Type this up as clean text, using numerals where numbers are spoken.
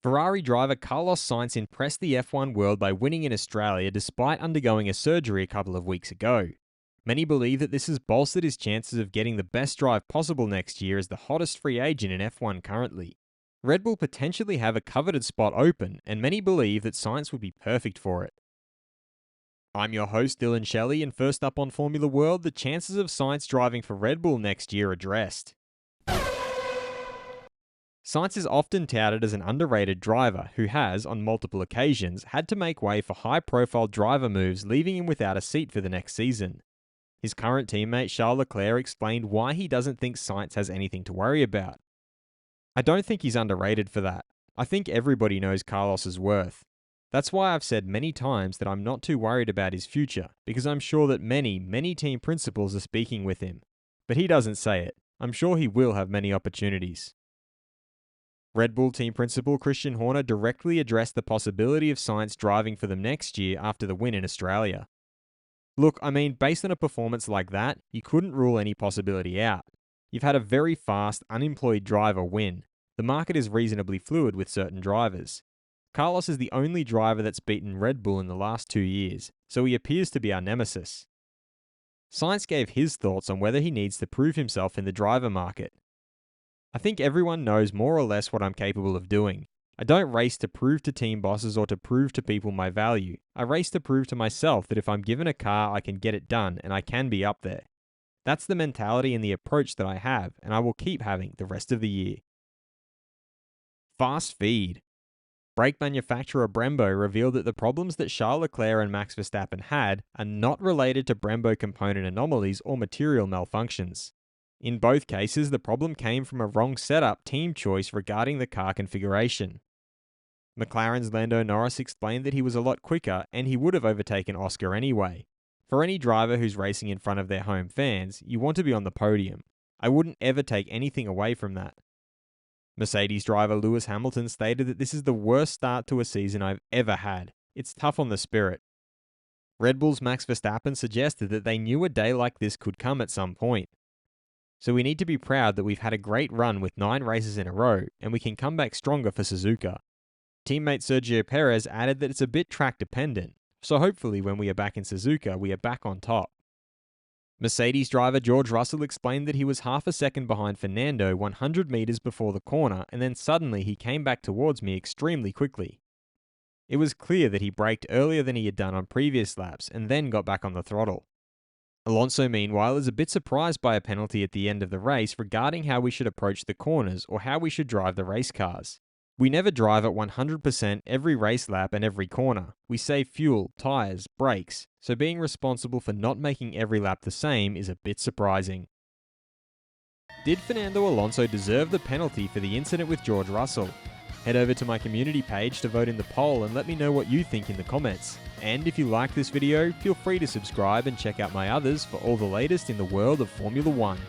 Ferrari driver Carlos Sainz impressed the F1 world by winning in Australia despite undergoing a surgery a couple of weeks ago. Many believe that this has bolstered his chances of getting the best drive possible next year as the hottest free agent in F1 currently. Red Bull potentially have a coveted spot open, and many believe that Sainz would be perfect for it. I'm your host Dillon Shelley, and first up on Formula World, the chances of Sainz driving for Red Bull next year addressed. Sainz is often touted as an underrated driver who has, on multiple occasions, had to make way for high-profile driver moves, leaving him without a seat for the next season. His current teammate Charles Leclerc explained why he doesn't think Sainz has anything to worry about. "I don't think he's underrated for that. I think everybody knows Carlos's worth. That's why I've said many times that I'm not too worried about his future, because I'm sure that many team principals are speaking with him. But he doesn't say it. I'm sure he will have many opportunities." Red Bull team principal Christian Horner directly addressed the possibility of Sainz driving for them next year after the win in Australia. "Look, based on a performance like that, you couldn't rule any possibility out. You've had a very fast, unemployed driver win. The market is reasonably fluid with certain drivers. Carlos is the only driver that's beaten Red Bull in the last 2 years, so he appears to be our nemesis." Sainz gave his thoughts on whether he needs to prove himself in the driver market. "I think everyone knows more or less what I'm capable of doing. I don't race to prove to team bosses or to prove to people my value. I race to prove to myself that if I'm given a car, I can get it done and I can be up there. That's the mentality and the approach that I have, and I will keep having the rest of the year." Fast feed. Brake manufacturer Brembo revealed that the problems that Charles Leclerc and Max Verstappen had are not related to Brembo component anomalies or material malfunctions. In both cases, the problem came from a wrong setup team choice regarding the car configuration. McLaren's Lando Norris explained that he was a lot quicker and he would have overtaken Oscar anyway. For any driver who's racing in front of their home fans, you want to be on the podium. I wouldn't ever take anything away from that. Mercedes driver Lewis Hamilton stated that this is the worst start to a season I've ever had. It's tough on the spirit. Red Bull's Max Verstappen suggested that they knew a day like this could come at some point. "So we need to be proud that we've had a great run with 9 races in a row, and we can come back stronger for Suzuka." Teammate Sergio Perez added that it's a bit track dependent, so hopefully when we are back in Suzuka, we are back on top. Mercedes driver George Russell explained that he was half a second behind Fernando 100 meters before the corner, and then suddenly he came back towards me extremely quickly. It was clear that he braked earlier than he had done on previous laps, and then got back on the throttle. Alonso, meanwhile, is a bit surprised by a penalty at the end of the race regarding how we should approach the corners or how we should drive the race cars. "We never drive at 100% every race lap and every corner. We save fuel, tyres, brakes, so being responsible for not making every lap the same is a bit surprising." Did Fernando Alonso deserve the penalty for the incident with George Russell? Head over to my community page to vote in the poll and let me know what you think in the comments. And if you like this video, feel free to subscribe and check out my others for all the latest in the world of Formula 1.